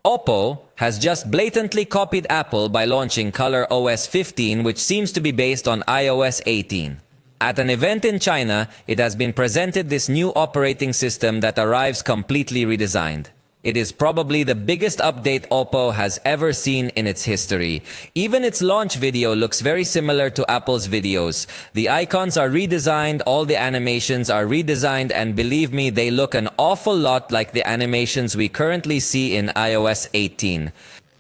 OPPO has just blatantly copied Apple by launching ColorOS 15, which seems to be based on iOS 18. At an event in China, it has been presented this new operating system that arrives completely redesigned. It is probably the biggest update OPPO has ever seen in its history. Even its launch video looks very similar to Apple's videos. The icons are redesigned, all the animations are redesigned, and believe me, they look an awful lot like the animations we currently see in iOS 18.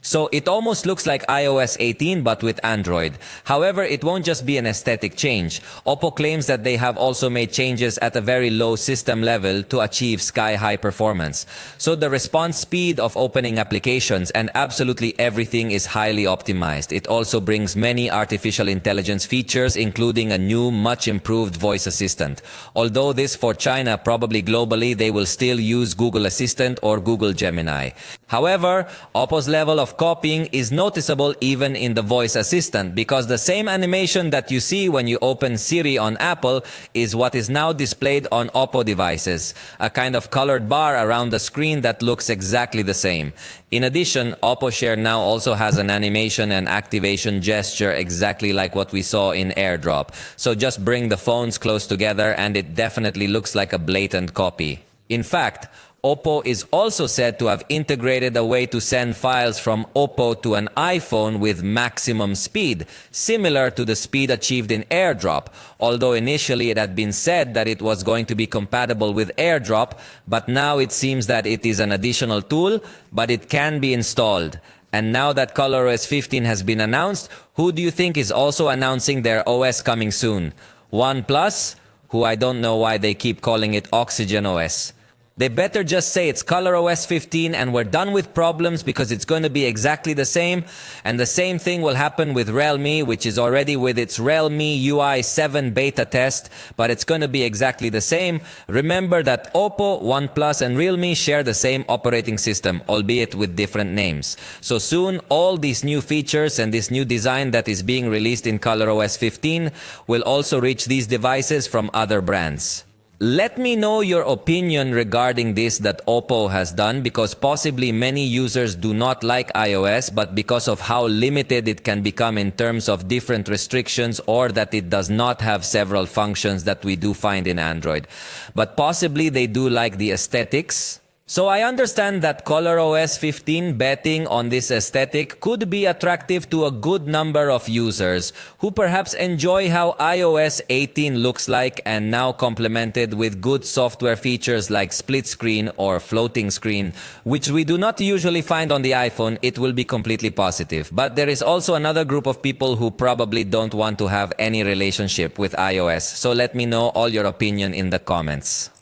So it almost looks like iOS 18 but with Android. However, it won't just be an aesthetic change. OPPO claims that they have also made changes at a very low system level to achieve sky-high performance. So the response speed of opening applications and absolutely everything is highly optimized. It also brings many artificial intelligence features, including a new, much improved voice assistant. Although this for China, probably globally, they will still use Google Assistant or Google Gemini. However, OPPO's level of copying is noticeable even in the voice assistant, because the same animation that you see when you open Siri on Apple is what is now displayed on OPPO devices, a kind of colored bar around the screen that looks exactly the same. In addition, OPPO Share now also has an animation and activation gesture exactly like what we saw in AirDrop. So just bring the phones close together and it definitely looks like a blatant copy. In fact, OPPO is also said to have integrated a way to send files from OPPO to an iPhone with maximum speed, similar to the speed achieved in AirDrop, although initially it had been said that it was going to be compatible with AirDrop, but now it seems that it is an additional tool, but it can be installed. And now that ColorOS 15 has been announced, who do you think is also announcing their OS coming soon? OnePlus, who I don't know why they keep calling it Oxygen OS. They better just say it's ColorOS 15 and we're done with problems, because it's going to be exactly the same. And the same thing will happen with Realme, which is already with its Realme UI 7 beta test, but it's going to be exactly the same. Remember that OPPO, OnePlus and Realme share the same operating system, albeit with different names. So soon, all these new features and this new design that is being released in ColorOS 15 will also reach these devices from other brands. Let me know your opinion regarding this that OPPO has done, because possibly many users do not like iOS, but because of how limited it can become in terms of different restrictions, or that it does not have several functions that we do find in Android. But possibly they do like the aesthetics. So I understand that ColorOS 15 betting on this aesthetic could be attractive to a good number of users who perhaps enjoy how iOS 18 looks like, and now complemented with good software features like split screen or floating screen, which we do not usually find on the iPhone. It will be completely positive. But there is also another group of people who probably don't want to have any relationship with iOS. So let me know all your opinion in the comments.